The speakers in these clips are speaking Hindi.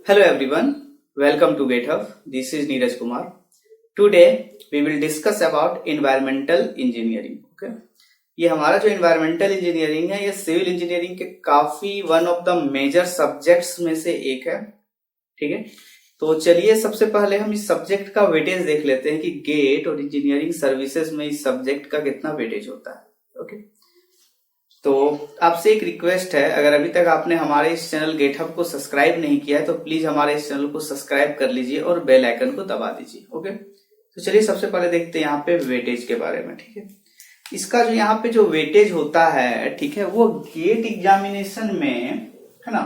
Hello everyone, welcome to GitHub. This is Neeraj Kumar. Today we will discuss about environmental engineering. Okay? ये हमारा जो environmental engineering है ये सिविल इंजीनियरिंग के काफी one of the major subjects में से एक है. ठीक है, तो चलिए सबसे पहले हम इस सब्जेक्ट का वेटेज देख लेते हैं कि गेट और इंजीनियरिंग सर्विसेज में इस सब्जेक्ट का कितना वेटेज होता है. ओके, तो आपसे एक रिक्वेस्ट है, अगर अभी तक आपने हमारे इस चैनल गेटहब को सब्सक्राइब नहीं किया है तो प्लीज हमारे इस चैनल को सब्सक्राइब कर लीजिए और बेल आइकन को दबा दीजिए. ओके, तो चलिए सबसे पहले देखते हैं यहाँ पे वेटेज के बारे में. ठीक है, इसका जो यहाँ पे जो वेटेज होता है, ठीक है, वो गेट एग्जामिनेशन में है ना,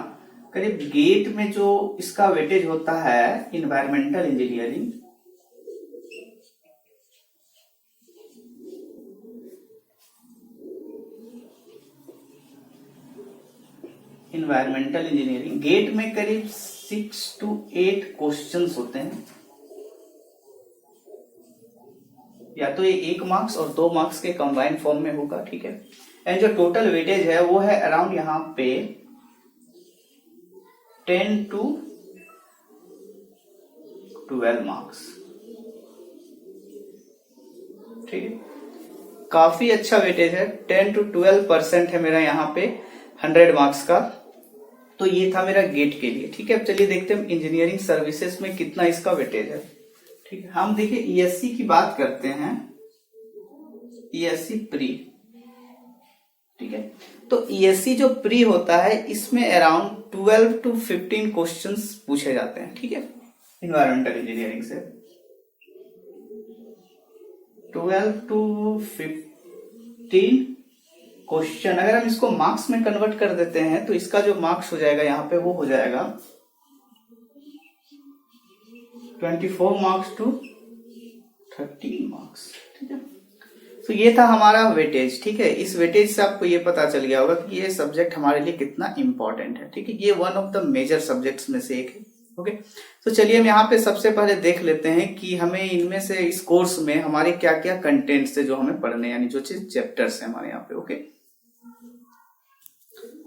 करीब गेट में जो इसका वेटेज होता है इन्वायरमेंटल इंजीनियरिंग, गेट में करीब 6 to 8 क्वेश्चंस होते हैं. या तो ये 1 मार्क्स और 2 मार्क्स के कंबाइंड फॉर्म में होगा. ठीक है, एंड जो टोटल वेटेज है वो है अराउंड यहाँ पे 10 to 12 मार्क्स. ठीक है, काफी अच्छा वेटेज है. 10 to 12% है मेरा यहाँ पे 100 मार्क्स का. तो ये था मेरा गेट के लिए. ठीक है, अब चलिए देखते हैं इंजीनियरिंग सर्विसेज में कितना इसका वेटेज है. ठीक है, हम देखिए ईएससी की बात करते हैं, ईएससी प्री. ठीक है, तो ईएससी जो प्री होता है इसमें अराउंड 12 to 15 क्वेश्चंस पूछे जाते हैं. ठीक है, इन्वायरमेंटल इंजीनियरिंग से 12 to 15 क्वेश्चन. अगर हम इसको मार्क्स में कन्वर्ट कर देते हैं तो इसका जो मार्क्स हो जाएगा यहाँ पे वो हो जाएगा 24 मार्क्स to 13 मार्क्स. ठीक है, तो ये था हमारा वेटेज. ठीक है, इस वेटेज से आपको ये पता चल गया होगा कि ये सब्जेक्ट हमारे लिए कितना इंपॉर्टेंट है. ठीक है, ये one of the major subjects में से एक है. ओके, तो चलिए हम यहाँ पे सबसे पहले देख लेते हैं कि हमें इनमें से इस कोर्स में हमारे क्या क्या कंटेंट्स है जो हमें पढ़ने, यानी जो चैप्टर्स है हमारे यहाँ पे. ओके,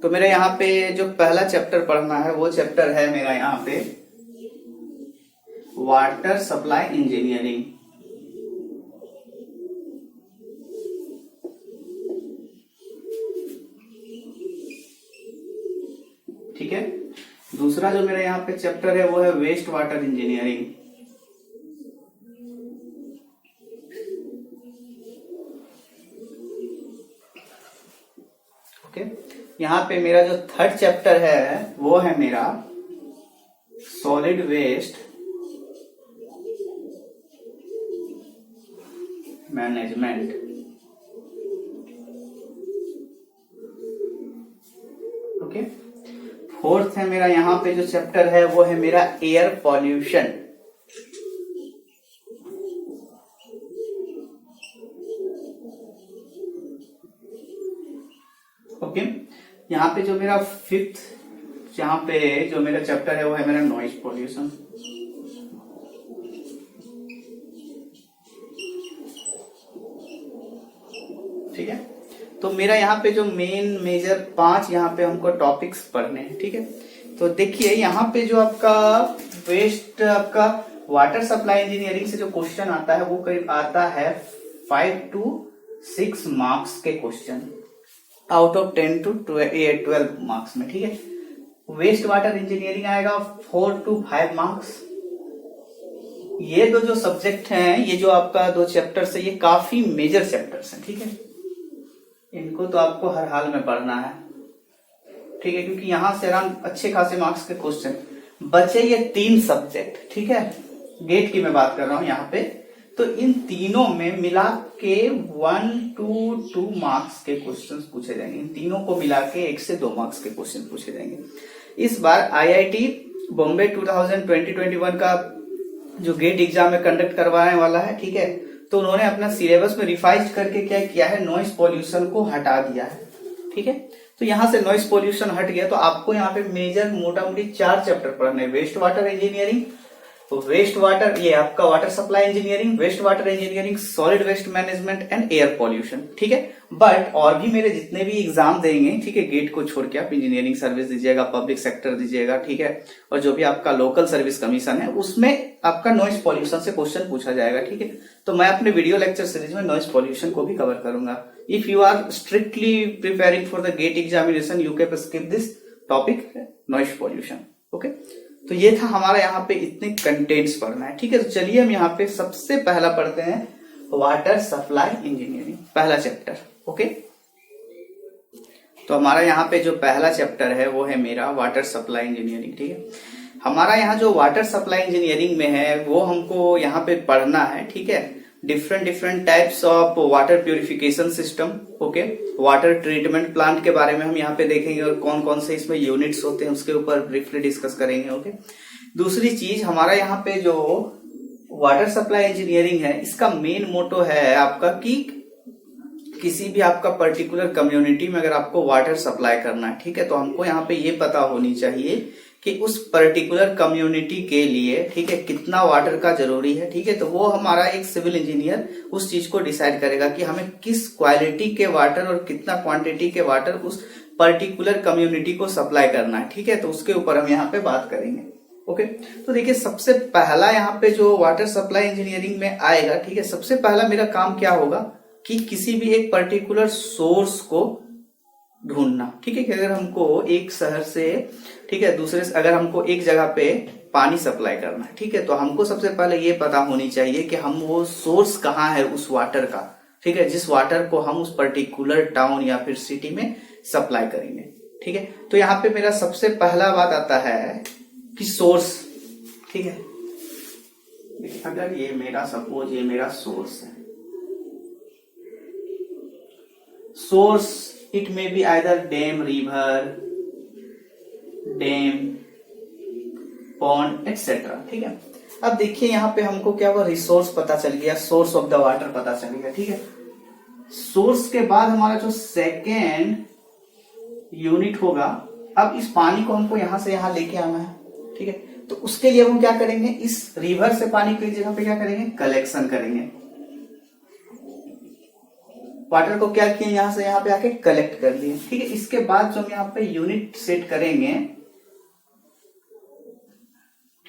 तो मेरा यहाँ पे जो पहला चैप्टर पढ़ना है वो चैप्टर है मेरा यहाँ पे वाटर सप्लाई इंजीनियरिंग. ठीक है, दूसरा जो मेरा यहाँ पे चैप्टर है वो है वेस्ट वाटर इंजीनियरिंग. ओके, यहाँ पे मेरा जो थर्ड चैप्टर है वो है मेरा solid waste management. Okay, fourth है मेरा यहाँ पे जो चैप्टर है वो है मेरा एयर पॉल्यूशन. ओके, यहाँ पे जो मेरा फिफ्थ यहाँ पे जो मेरा चैप्टर है वो है मेरा नॉइज पॉल्यूशन. ठीक है, तो मेरा यहाँ पे जो मेन मेजर 5 यहाँ पे हमको टॉपिक्स पढ़ने हैं. ठीक है, तो देखिए यहाँ पे जो आपका वेस्ट आपका वाटर सप्लाई इंजीनियरिंग से जो क्वेश्चन आता है वो करीब आता है 5 to 6 मार्क्स के question out of 10 to 12 marks में. ठीक है, वेस्ट वाटर इंजीनियरिंग आएगा 4 to 5 मार्क्स. ये दो जो सब्जेक्ट हैं, ये जो आपका 2 चैप्टर्स है, ये काफी मेजर चैप्टर्स हैं. ठीक है, इनको तो आपको हर हाल में पढ़ना है. ठीक है, क्योंकि यहां से अराउंड अच्छे खासे मार्क्स के क्वेश्चन बचे. ये 3 सब्जेक्ट, ठीक है, गेट की मैं बात कर रहा हूं यहाँ पे. तो इन तीनों में मिला के 1 to 2 मार्क्स के क्वेश्चन पूछे जाएंगे. इन तीनों को मिला के 1 से 2 मार्क्स के क्वेश्चन पूछे जाएंगे. इस बार आईआईटी बॉम्बे 2020-21 का जो गेट एग्जाम में कंडक्ट करवाने वाला है, ठीक है, तो उन्होंने अपना सिलेबस में रिवाइज करके क्या किया है, नॉइज पॉल्यूशन को हटा दिया है. ठीक है, तो यहां से नॉइज पॉल्यूशन हट गया तो आपको यहाँ पे मेजर मोटा मोटी 4 चैप्टर पढ़ने, waste water engineering, waste water, ये आपका water supply engineering, waste water engineering, solid waste management and air pollution, ठीक है। बट और भी मेरे जितने भी एग्जाम देंगे, ठीक है, गेट को छोड़ के आप इंजीनियरिंग सर्विस दीजिएगा, पब्लिक सेक्टर दीजिएगा, ठीक है, और जो भी आपका लोकल सर्विस कमीशन है उसमें आपका नॉइज पॉल्यूशन से क्वेश्चन पूछा जाएगा, ठीक है। तो मैं अपने वीडियो लेक्चर सीरीज में नॉइज पॉल्यूशन को भी कवर करूंगा। If you are strictly preparing for the gate examination, you can skip this topic, noise pollution, okay. तो ये था हमारा यहाँ पे इतने कंटेंट्स पढ़ना है, ठीक है। तो चलिए हम यहाँ पे सबसे पहला पढ़ते हैं वाटर सप्लाई इंजीनियरिंग, पहला चैप्टर, ओके। तो हमारा यहाँ पे जो पहला चैप्टर है वो है मेरा वाटर सप्लाई इंजीनियरिंग, ठीक है। हमारा यहाँ जो वाटर सप्लाई इंजीनियरिंग में है वो हमको यहाँ पे पढ़ना है, ठीक है। Different types of water purification system, okay. Water treatment plant के बारे में हम यहाँ पे देखेंगे और कौन कौन से इसमें यूनिट्स होते हैं उसके ऊपर ब्रीफली डिस्कस करेंगे, ओके। दूसरी चीज, हमारा यहाँ पे जो वाटर सप्लाई इंजीनियरिंग है इसका मेन मोटो है आपका कि किसी भी आपका पर्टिकुलर कम्युनिटी में अगर आपको वाटर सप्लाई करना है, ठीक है, तो हमको यहाँ पे ये पता होनी चाहिए कि उस पर्टिकुलर कम्युनिटी के लिए, ठीक है, कितना वाटर का जरूरी है, ठीक है। तो वो हमारा एक सिविल इंजीनियर उस चीज को डिसाइड करेगा कि हमें किस क्वालिटी के वाटर और कितना क्वांटिटी के वाटर उस पर्टिकुलर कम्युनिटी को सप्लाई करना है, ठीक है। तो उसके ऊपर हम यहाँ पे बात करेंगे, ओके। तो देखिए सबसे पहला यहाँ पे जो वाटर सप्लाई इंजीनियरिंग में आएगा, ठीक है, सबसे पहला मेरा काम क्या होगा कि किसी भी एक पर्टिकुलर सोर्स को ढूंढना, ठीक है। कि अगर हमको एक शहर से, ठीक है, दूसरे अगर हमको एक जगह पे पानी सप्लाई करना है, ठीक है, तो हमको सबसे पहले ये पता होनी चाहिए कि हम वो सोर्स कहाँ है उस वाटर का, ठीक है, जिस वाटर को हम उस पर्टिकुलर टाउन या फिर सिटी में सप्लाई करेंगे, ठीक है। तो यहाँ पे मेरा सबसे पहला बात आता है कि सोर्स, ठीक है। अगर ये मेरा सपोज ये मेरा सोर्स है, source it may be either dam, river, dam, pond etcetera, ठीक है। अब देखिए यहाँ पे हमको क्या हुआ, रिसोर्स पता चल गया, सोर्स ऑफ द वाटर पता चल गया, ठीक है। सोर्स के बाद हमारा जो सेकेंड यूनिट होगा, अब इस पानी को हमको यहां से यहां लेके आना है, ठीक है। तो उसके लिए हम क्या करेंगे, इस रिवर से पानी की जगह पे क्या करेंगे, कलेक्शन करेंगे। वाटर को क्या किए, यहां से यहां पे आके कलेक्ट कर लिए, ठीक है। इसके बाद जो हम यहाँ पे यूनिट सेट करेंगे,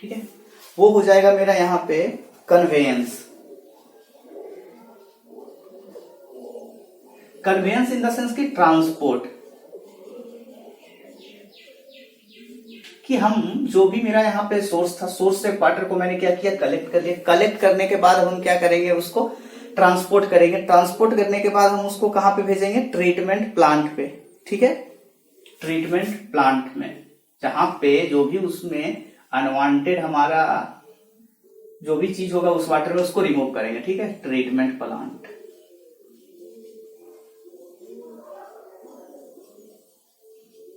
ठीक है, वो हो जाएगा मेरा यहाँ पे conveyance. Conveyance in the sense की ट्रांसपोर्ट, कि हम जो भी मेरा यहाँ पे सोर्स था, सोर्स से वाटर को मैंने क्या किया, कलेक्ट कर लिया। कलेक्ट करने के बाद हम क्या करेंगे, उसको ट्रांसपोर्ट करेंगे। ट्रांसपोर्ट करने के बाद हम उसको कहां पे भेजेंगे, ट्रीटमेंट प्लांट पे, ठीक है। ट्रीटमेंट प्लांट में, जहां पे जो भी उसमें अनवांटेड हमारा जो भी चीज होगा उस वाटर में उसको रिमूव करेंगे, ठीक है, ट्रीटमेंट प्लांट,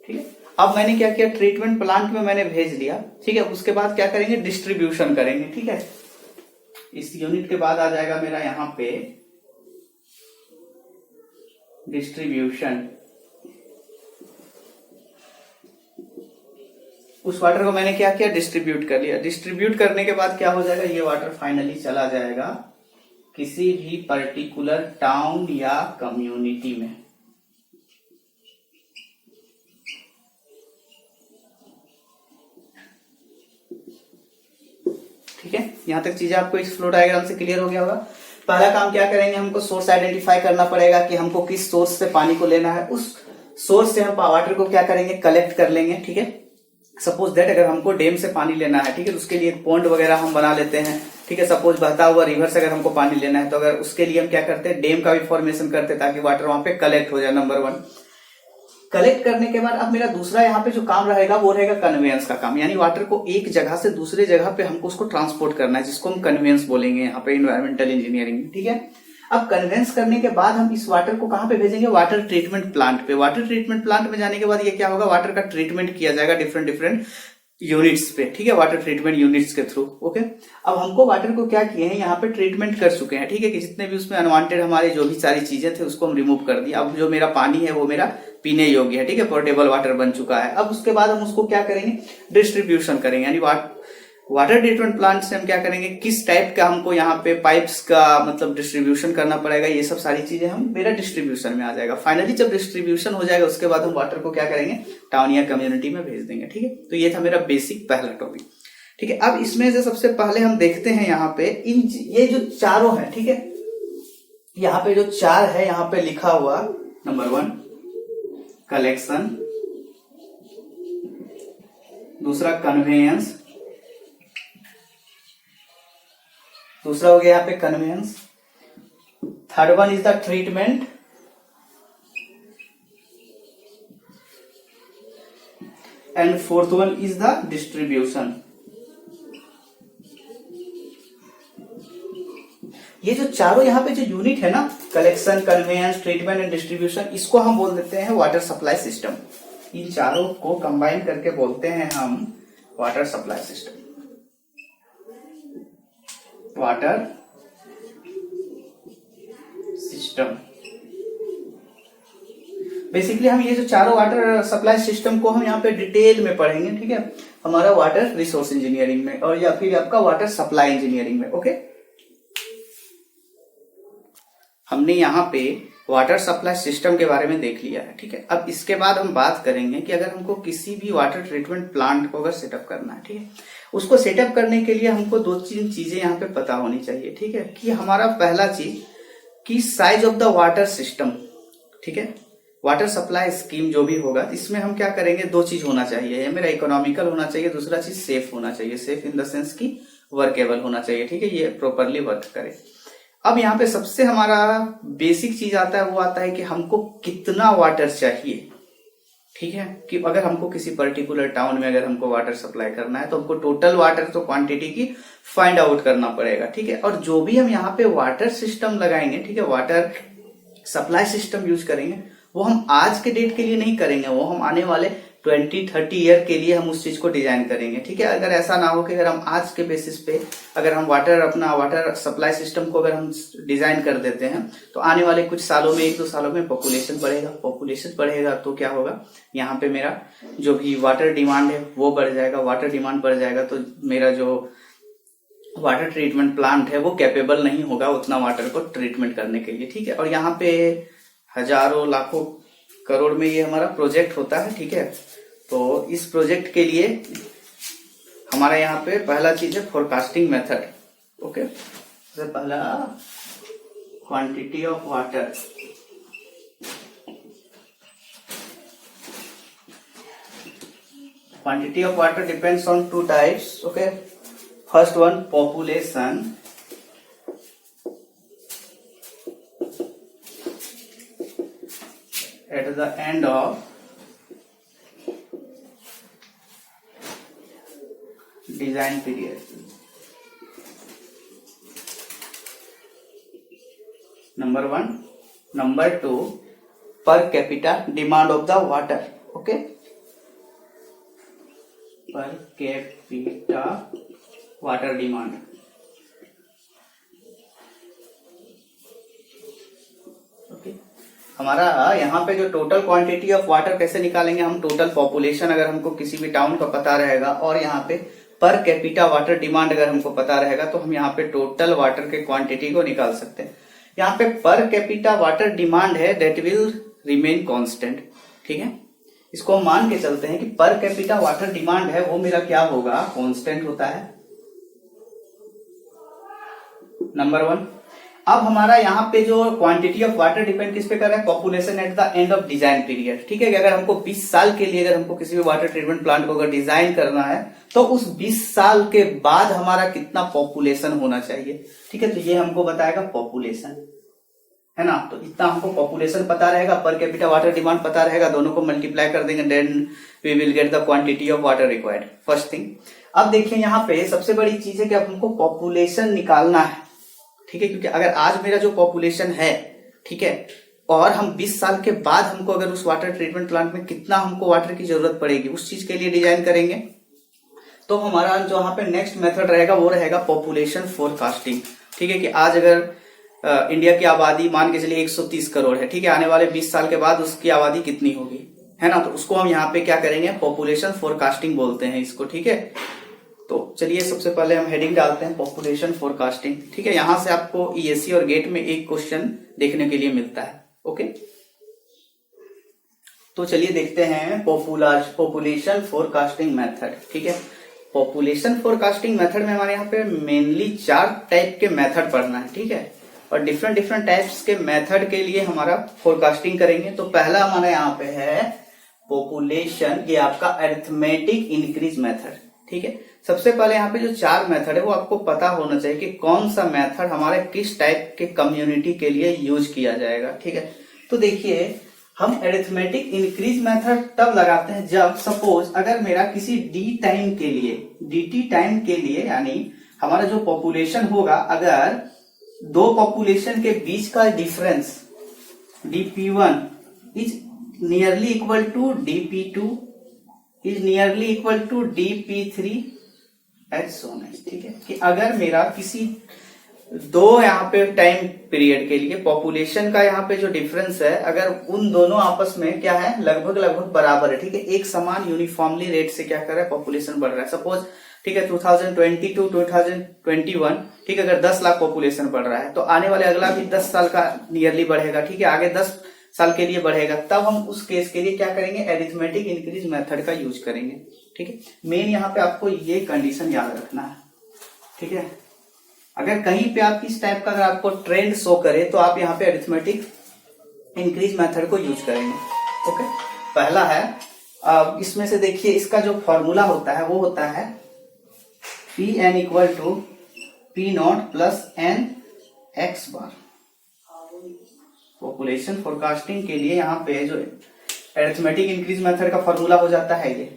ठीक है। अब मैंने क्या किया, ट्रीटमेंट प्लांट में मैंने भेज दिया, ठीक है। उसके बाद क्या करेंगे, डिस्ट्रीब्यूशन करेंगे, ठीक है। इस यूनिट के बाद आ जाएगा मेरा यहां पे डिस्ट्रीब्यूशन। उस वाटर को मैंने क्या किया, डिस्ट्रीब्यूट कर लिया। डिस्ट्रीब्यूट करने के बाद क्या हो जाएगा, ये वाटर फाइनली चला जाएगा किसी भी पर्टिकुलर टाउन या कम्युनिटी में, ठीक है। यहां तक चीजें आपको इस फ्लो डायग्राम से क्लियर हो गया होगा। पहला काम क्या करेंगे, हमको सोर्स आइडेंटिफाई करना पड़ेगा कि हमको किस सोर्स से पानी को लेना है। उस सोर्स से हम वाटर को क्या करेंगे, कलेक्ट कर लेंगे, ठीक है। सपोज दैट अगर हमको डैम से पानी लेना है, ठीक है, तो उसके लिए एक पॉन्ड वगैरह हम बना लेते हैं, ठीक है। सपोज बहता हुआ रिवर से अगर हमको पानी लेना है तो अगर उसके लिए हम क्या करते हैं, डैम का भी फॉर्मेशन करते हैं ताकि वाटर वहां पे कलेक्ट हो जाए, नंबर 1। कलेक्ट करने के बाद अब मेरा दूसरा यहाँ पे जो काम रहेगा वो रहेगा कन्वेयंस का काम, यानी वाटर को एक जगह से दूसरे जगह पे हमको उसको ट्रांसपोर्ट करना है, जिसको हम कन्वेयंस बोलेंगे यहाँ पे इन्वायरमेंटल इंजीनियरिंग में, ठीक है। अब कन्वेंस करने के बाद हम इस वाटर को कहां पे भेजेंगे, वाटर ट्रीटमेंट प्लांट पे। वाटर ट्रीटमेंट प्लांट में जाने के बाद ये क्या होगा, वाटर का ट्रीटमेंट किया जाएगा डिफरेंट यूनिट्स पे, ठीक है, वाटर ट्रीटमेंट यूनिट्स के थ्रू, ओके। अब हमको वाटर को क्या किए हैं, यहाँ पे ट्रीटमेंट कर चुके हैं, ठीक है, कि जितने भी उसमें अनवांटेड हमारे जो भी सारी चीजें थे उसको हम रिमूव कर दिया। अब जो मेरा पानी है वो मेरा पीने योग्य है, ठीक है, पोर्टेबल वाटर बन चुका है। अब उसके बाद हम उसको क्या करेंगे, डिस्ट्रीब्यूशन करेंगे, यानी वाटर ट्रीटमेंट प्लांट से हम क्या करेंगे, किस टाइप का हमको यहाँ पे पाइप्स का मतलब डिस्ट्रीब्यूशन करना पड़ेगा, ये सब सारी चीजें हम मेरा डिस्ट्रीब्यूशन में आ जाएगा। फाइनली जब डिस्ट्रीब्यूशन हो जाएगा उसके बाद हम वाटर को क्या करेंगे, टाउन या कम्युनिटी में भेज देंगे। ठीक है, तो ये था मेरा बेसिक पहला टॉपिक। ठीक है, अब इसमें से सबसे पहले हम देखते हैं यहाँ पे ये जो चारों है, ठीक है, यहाँ पे जो चार है यहाँ पे लिखा हुआ, नंबर 1 कलेक्शन, दूसरा कन्वेयंस, दूसरा हो गया यहाँ पे conveyance, third one is the treatment, and fourth one is the distribution. ये जो चारों यहाँ पे जो यूनिट है ना, collection, conveyance, treatment and distribution, इसको हम बोल देते हैं वाटर सप्लाई सिस्टम। इन चारों को कंबाइन करके बोलते हैं हम water supply system, water system. Basically हम ये जो चारों वाटर सप्लाई सिस्टम को हम यहाँ पे डिटेल में पढ़ेंगे। ठीक है, हमारा वाटर रिसोर्स इंजीनियरिंग में और या फिर आपका वाटर सप्लाई इंजीनियरिंग में। ओके, हमने यहाँ पे वाटर सप्लाई सिस्टम के बारे में देख लिया है। ठीक है, अब इसके बाद हम बात करेंगे कि अगर हमको किसी भी वाटर ट्रीटमेंट प्लांट को अगर सेटअप करना है, ठीक है, उसको सेटअप करने के लिए हमको 2-3 चीजें यहाँ पे पता होनी चाहिए। ठीक है, कि हमारा पहला चीज कि size of the water system. ठीक है, वाटर सप्लाई स्कीम जो भी होगा इसमें हम क्या करेंगे, 2 चीज होना चाहिए, ये मेरा इकोनॉमिकल होना चाहिए, दूसरा चीज सेफ होना चाहिए। सेफ इन द सेंस की वर्केबल होना चाहिए। ठीक है, ये प्रॉपरली वर्क करे। अब यहाँ पे सबसे हमारा बेसिक चीज आता है, वो आता है कि हमको कितना वाटर चाहिए। ठीक है, कि अगर हमको किसी पर्टिकुलर टाउन में अगर हमको वाटर सप्लाई करना है तो हमको टोटल वाटर तो क्वांटिटी की फाइंड आउट करना पड़ेगा। ठीक है, और जो भी हम यहाँ पे वाटर सिस्टम लगाएंगे, ठीक है, वाटर सप्लाई सिस्टम यूज करेंगे, वो हम आज के डेट के लिए नहीं करेंगे, वो हम आने वाले 20-30 ईयर के लिए हम उस चीज को डिजाइन करेंगे। ठीक है, अगर ऐसा ना हो कि अगर हम आज के बेसिस पे अगर हम अपना वाटर सप्लाई सिस्टम को अगर हम डिजाइन कर देते हैं तो आने वाले कुछ सालों में 1-2 सालों में पॉपुलेशन बढ़ेगा तो क्या होगा, यहाँ पे मेरा जो भी वाटर डिमांड है वो बढ़ जाएगा। वाटर डिमांड बढ़ जाएगा तो मेरा जो वाटर ट्रीटमेंट प्लांट है वो कैपेबल नहीं होगा उतना वाटर को ट्रीटमेंट करने के लिए। ठीक है, और यहाँ पे हजारों लाखों करोड़ में ये हमारा प्रोजेक्ट होता है। ठीक है, तो इस प्रोजेक्ट के लिए हमारा यहाँ पे पहला चीज है फोरकास्टिंग मेथड। ओके, सबसे पहला quantity of water. Quantity of water depends on 2 types. Okay, first one population, at the end of design period. Number 1. Number 2, per capita demand of the water. Okay, per capita water demand. हमारा यहाँ पे जो टोटल क्वांटिटी ऑफ वाटर कैसे निकालेंगे, हम टोटल पॉपुलेशन अगर हमको किसी भी टाउन का पता रहेगा और यहाँ पे पर कैपिटा वाटर डिमांड अगर हमको पता रहेगा तो हम यहाँ पे टोटल वाटर के क्वांटिटी को निकाल सकते हैं। यहाँ पे पर कैपिटा वाटर डिमांड है दैट विल रिमेन कांस्टेंट। ठीक है, इसको हम मान के चलते हैं कि पर कैपिटा वाटर डिमांड है वो मेरा क्या होगा, कांस्टेंट होता है। नंबर 1। अब हमारा यहाँ पे जो क्वांटिटी ऑफ वाटर डिपेंड किस पे कर रहा है, population at the end of design period. ठीक है, कि अगर हमको 20 साल के लिए अगर हमको किसी भी वाटर ट्रीटमेंट प्लांट को अगर डिजाइन करना है तो उस 20 साल के बाद हमारा कितना पॉपुलेशन होना चाहिए। ठीक है, तो ये हमको बताएगा पॉपुलेशन, है ना। तो इतना हमको पॉपुलेशन पता रहेगा, पर कैपिटा वाटर डिमांड पता रहेगा, दोनों को मल्टीप्लाई कर देंगे, then we will get the quantity of water required. First thing. अब देखिए यहाँ पे सबसे बड़ी चीज है कि अब हमको पॉपुलेशन निकालना है। ठीक है, क्योंकि अगर आज मेरा जो पॉपुलेशन है, ठीक है, और हम 20 साल के बाद हमको अगर उस वाटर ट्रीटमेंट प्लांट में कितना हमको वाटर की जरूरत पड़ेगी उस चीज के लिए डिजाइन करेंगे, तो हमारा जो यहाँ पे नेक्स्ट मेथड रहेगा वो रहेगा पॉपुलेशन फोरकास्टिंग। ठीक है, कि आज अगर इंडिया की आबादी मान के चलिए 130 करोड़ है, ठीक है, आने वाले 20 साल के बाद उसकी आबादी कितनी होगी, है ना। तो उसको हम यहाँ पे क्या करेंगे, पॉपुलेशन फोरकास्टिंग बोलते हैं इसको। ठीक है, तो चलिए सबसे पहले हम हेडिंग डालते हैं पॉपुलेशन फोरकास्टिंग। ठीक है, यहां से आपको ईएससी और गेट में एक क्वेश्चन देखने के लिए मिलता है। ओके, तो चलिए देखते हैं पॉपुलेशन फोरकास्टिंग मेथड। ठीक है, पॉपुलेशन फोरकास्टिंग मेथड में हमारे यहाँ पे मेनली 4 टाइप के मेथड पढ़ना है। ठीक है, और डिफरेंट टाइप्स के मेथड के लिए हमारा फोरकास्टिंग करेंगे। तो पहला हमारा यहाँ पे है पॉपुलेशन, ये आपका अरिथमेटिक इंक्रीज मेथड। ठीक है, सबसे पहले यहाँ पे जो 4 मेथड है वो आपको पता होना चाहिए कि कौन सा मेथड हमारे किस टाइप के कम्युनिटी के लिए यूज किया जाएगा। ठीक है, तो देखिए हम अरिथमेटिक इंक्रीज मेथड तब लगाते हैं जब सपोज अगर मेरा किसी dt टाइम के लिए यानी हमारा जो पॉपुलेशन होगा, अगर 2 पॉपुलेशन के बीच का difference dp1 is nearly equal to dp2 is nearly equal to dp3 as so nice. ठीक है, कि अगर मेरा किसी 2 यहाँ पे टाइम पीरियड के लिए पॉपुलेशन का यहाँ पे जो डिफरेंस है, अगर उन दोनों आपस में क्या है लगभग बराबर है। ठीक है, एक समान यूनिफॉर्मली रेट से क्या कर रहा है पॉपुलेशन बढ़ रहा है। सपोज ठीक है 2020 टू 2021, ठीक है, अगर 10 लाख पॉपुलेशन बढ़ रहा है तो आने वाले अगला भी 10 साल का नियरली बढ़ेगा। ठीक है, आगे 10 साल के लिए बढ़ेगा, तब हम उस केस के लिए क्या करेंगे अरिथमेटिक इंक्रीज मेथड का यूज करेंगे। ठीक है, मेन यहाँ पे आपको ये कंडीशन याद रखना है। ठीक है, अगर कहीं पे आप इस टाइप का अगर आपको ट्रेंड शो करे तो आप यहाँ पे अरिथमेटिक इंक्रीज मेथड को यूज करेंगे। ओके, पहला है इसमें से देखिए इसका जो फॉर्मूला होता है वो होता है Pn equal to P0 plus n x bar. Population forecasting के लिए यहाँ पे जो अरिथमेटिक इंक्रीज मेथड का फॉर्मूला हो जाता है ये।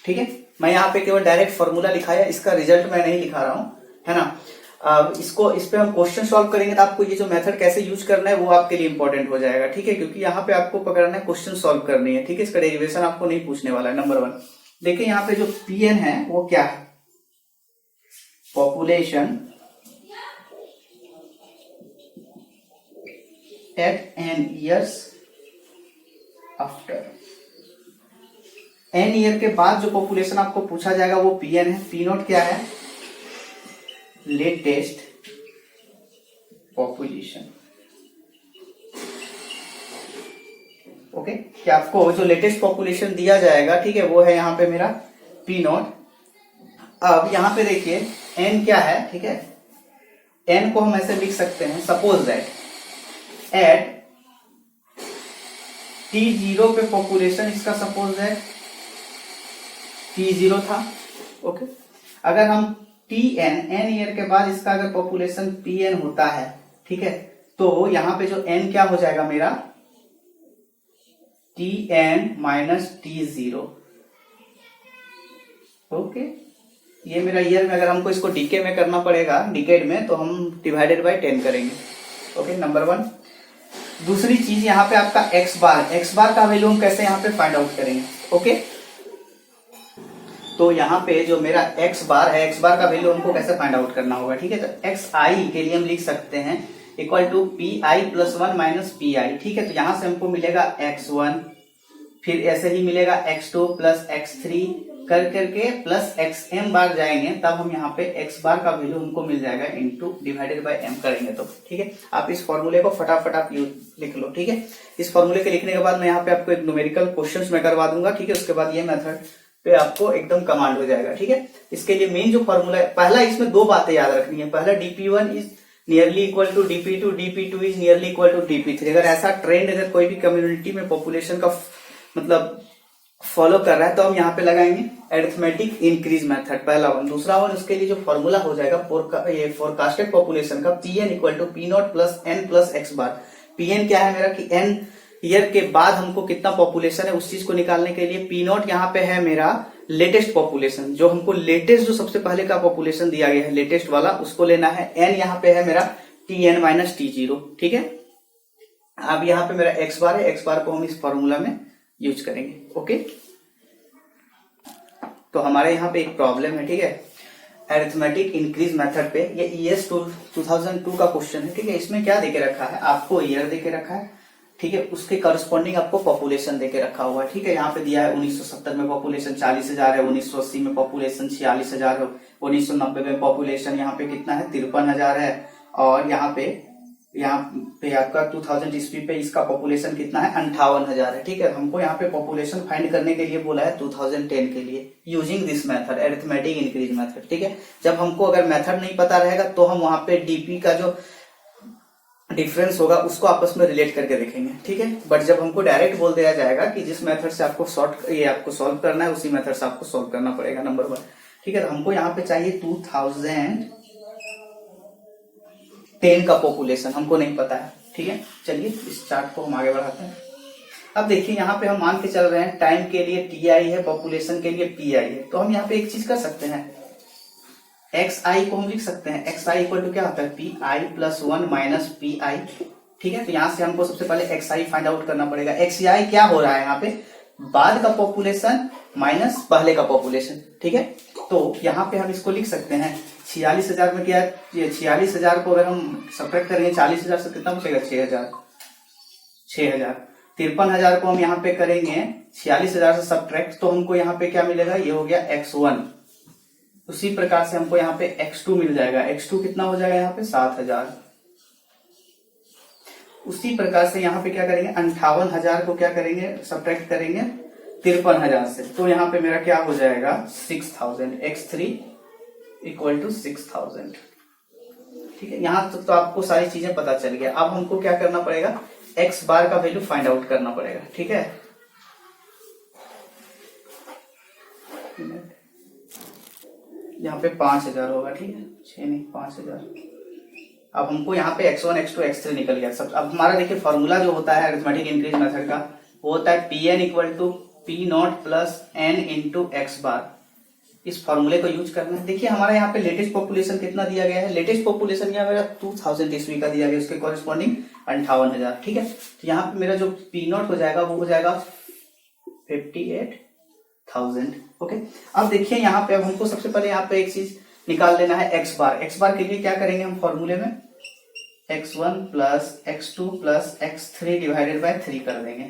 ठीक है, मैं यहाँ पे केवल डायरेक्ट फॉर्मूला लिखाया, इसका रिजल्ट मैं नहीं लिखा रहा हूँ, है ना। इस पे हम क्वेश्चन सॉल्व करेंगे तो आपको ये जो मेथड कैसे यूज करना है वो आपके लिए इंपॉर्टेंट हो जाएगा। ठीक है, क्योंकि यहाँ पे आपको पकड़ना है क्वेश्चन सॉल्व करनी है। ठीक है, इसका डेरिवेशन आपको नहीं पूछने वाला है। नंबर 1 देखिए यहाँ पे जो Pn है वो क्या है, population at n years after. n year के बाद जो पॉपुलेशन आपको पूछा जाएगा वो Pn है। P0 क्या है, लेटेस्ट पॉपुलेशन। ओके, कि आपको जो लेटेस्ट पॉपुलेशन दिया जाएगा, ठीक है, वो है यहाँ पे मेरा P0। अब यहाँ पे देखिए n क्या है। ठीक है, n को हम ऐसे लिख सकते हैं, सपोज दैट एट t0 पे पॉपुलेशन इसका सपोज दैट t0 था। ओके, अगर हम tn n ईयर के बाद इसका अगर पॉपुलेशन pn होता है, ठीक है, तो यहाँ पे जो n क्या हो जाएगा मेरा tn माइनस t0। ओके, ये मेरा ईयर में, अगर हमको इसको डीके में करना पड़ेगा डिकेड में, तो हम डिवाइडेड बाय 10 करेंगे। Okay, number 1। दूसरी चीज यहाँ पे आपका x बार का वैल्यू हम कैसे यहाँ पे फाइंड आउट करेंगे। ओके, तो यहाँ पे जो मेरा x बार का वैल्यू हमको कैसे फाइंड आउट करना होगा। ठीक है, तो xi के लिए हम लिख सकते हैं equal to pi plus 1 minus pi। ठीक है, तो यहां से हमको मिलेगा x1, फिर ऐसे ही मिलेगा x2 प्लस x3 करके प्लस xm बार जाएंगे, तब हम यहाँ पे x बार का वैल्यू हमको मिल जाएगा इनटू डिवाइडेड बाय m करेंगे तो। ठीक है, आप इस फॉर्मूले को फटाफट आप लिख लो। ठीक है, इस फॉर्मूले के लिखने के बाद मैं यहाँ पे आपको एक न्यूमेरिकल क्वेश्चंस में करवा दूंगा। ठीक है, उसके बाद ये मेथड पे आपको एकदम कमांड हो जाएगा। ठीक है, इसके लिए मेन जो फॉर्मूला है, पहला इसमें 2 बातें याद रखनी है। पहला dp1 is nearly equal to dp2, dp2 is nearly equal to dp3। अगर ऐसा ट्रेंड अगर कोई भी कम्युनिटी में पॉपुलेशन का मतलब फॉलो कर रहा है तो हम यहाँ पे लगाएंगे अरिथमेटिक इंक्रीज मेथड, पहला वन। दूसरा वन, उसके लिए जो फॉर्मूला हो जाएगा फोरकास्टेड पॉपुलेशन का Pn equal to P0 plus n plus x bar. Pn क्या है मेरा कि n ईयर के बाद हमको कितना पॉपुलेशन है उस चीज को निकालने के लिए P0 यहाँ पे है मेरा लेटेस्ट पॉपुलेशन, जो हमको लेटेस्ट जो सबसे पहले का पॉपुलेशन दिया गया है लेटेस्ट वाला, उसको लेना है। n यहाँ पे है मेरा Tn माइनस T0। ठीक है, अब यहाँ पे मेरा x बार है, x बार को हम इस फॉर्मूला में यूज करेंगे। ओके, तो हमारे यहाँ पे एक प्रॉब्लम है। ठीक है, अरिथमेटिक इंक्रीज मेथड पे, ये ES 2002 का क्वेश्चन है। ठीक है, इसमें क्या देके रखा है, आपको ईयर देके रखा है। ठीक है, उसके करस्पॉन्डिंग आपको पॉपुलेशन देके रखा हुआ है। ठीक है, यहाँ पे दिया है 1970 में पॉपुलेशन 40,000 है, 1980 में पॉपुलेशन 46,000 है, 1990 में पॉपुलेशन यहाँ पे कितना है 53,000 है, और यहाँ पे आपका 2000 ईस्वी पे इसका पॉपुलेशन कितना है 58,000 है। ठीक है, हमको यहाँ पे पॉपुलेशन फाइंड करने के लिए बोला है 2010 के लिए, using this method arithmetic increase method. ठीक है, जब हमको अगर मेथड नहीं पता रहेगा तो हम वहां पे डीपी का जो डिफरेंस होगा उसको आपस में रिलेट करके देखेंगे। ठीक है, बट जब हमको डायरेक्ट बोल दिया जाएगा कि जिस मेथड से आपको आपको सॉल्व करना है उसी मेथड से आपको सॉल्व करना पड़ेगा, नंबर 1। ठीक है, तो हमको यहाँ पे चाहिए 2010 का पॉपुलेशन, हमको नहीं पता है। ठीक है, चलिए इस चार्ट को हम आगे बढ़ाते हैं। अब देखिए यहाँ पे हम मान के चल रहे हैं टाइम के लिए टी आई है, पॉपुलेशन के लिए पी आई है, तो हम यहाँ पे एक चीज कर सकते हैं, एक्स आई को हम लिख सकते हैं, एक्स आई इक्वल टू क्या होता है P I plus 1 minus P I. ठीक है, तो यहाँ से हमको सबसे पहले एक्स आई फाइंड आउट करना पड़ेगा। एक्स आई क्या हो रहा है यहाँ पे, बाद का पॉपुलेशन माइनस पहले का पॉपुलेशन। ठीक है, तो यहाँ पे हम इसको लिख सकते हैं 46,000 में क्या है, 46,000 को अगर हम सब्ट्रैक्ट करेंगे 40,000 से कितना बचेगा 6,000। 53,000 को हम यहाँ पे करेंगे 46,000 से सब्ट्रैक्ट, तो हमको यहाँ पे क्या मिलेगा, ये हो गया x1। उसी प्रकार से हमको यहाँ पे x2 मिल जाएगा, x2 कितना हो जाएगा यहाँ पे 7,000। उसी प्रकार से यहाँ पे क्या करेंगे 58,000 को क्या करेंगे सब्ट्रैक्ट करेंगे 53,000 से, तो यहाँ पे मेरा क्या हो जाएगा 6,000, x3 इक्वल टू 6,000। ठीक है, यहाँ तो आपको सारी चीजें पता चल गया। अब हमको क्या करना पड़ेगा, x बार का वैल्यू फाइंड आउट करना पड़ेगा। ठीक है, यहाँ पे 5,000 होगा। ठीक है, 6 नहीं 5,000। अब हमको यहाँ पे x1 x2 x3 निकल गया सब। अब हमारा देखिए फॉर्मूला जो होता है अरिथमेटिक इंक्रीज मेथड का, वो होता है pn equal to P naught plus N into X bar. इस फॉर्मूले को यूज करना है। देखिए हमारा यहाँ पे लेटेस्ट पॉपुलेशन कितना दिया गया है, लेटेस्ट पॉपुलेशन यहाँ मेरा 2000 ईस्वी का दिया गया, उसके कॉरेस्पॉन्डिंग 58,000। ठीक है, तो यहाँ पे मेरा जो पी नॉट हो जाएगा वो हो जाएगा 58,000। ओके, अब देखिए यहाँ पे अब हमको सबसे पहले यहाँ पे एक चीज निकाल लेना है एक्स बार। एक्स बार के लिए क्या करेंगे हम फॉर्मूले में x1 plus x2 plus x3 divided by 3 कर देंगे,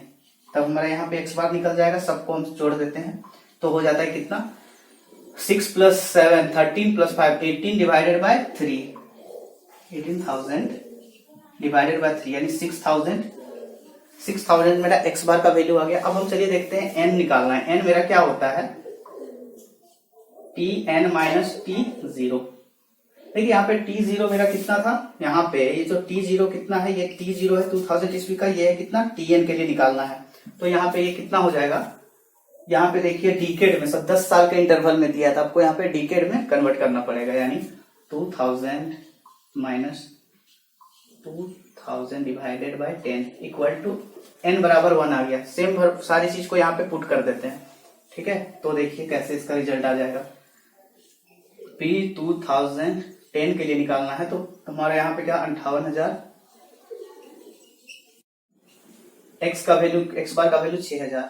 तब हमारा यहाँ पे एक्स बार निकल जाएगा। सबको हम जोड़ देते हैं तो हो जाता है कितना 6 plus 7 13 plus 5 18 divided by 3, 18,000 divided by 3 यानी 6,000 मेरा एक्स बार का वैल्यू आ गया। अब हम चलिए देखते हैं एन निकालना है। एन मेरा क्या होता है T N minus T zero. देखिए यहाँ पे टी जीरो मेरा कितना था, यहाँ पे ये जो टी जीरो कितना है, ये टी जीरो है 2000 ईस्वी का, ये है कितना टी एन के लिए निकालना है। तो यहाँ पे ये कितना हो जाएगा, यहाँ पे देखिए डिकेड में, सब 10 साल के इंटरवल में दिया था, आपको यहाँ पे डिकेड में कन्वर्ट करना पड़ेगा, यानी 2000 minus 2000 divided by 10 equal to N बराबर 1 आ गया। सेम सारी चीज को यहाँ पे पुट कर देते हैं। ठीक है, तो देखिए कैसे इसका रिजल्ट आ जाएगा। P 2010 के लिए निकालना है, तो हमारा यहाँ पे क्या 58,000, एक्स का वैल्यू एक्स बार का वैल्यू 6,000,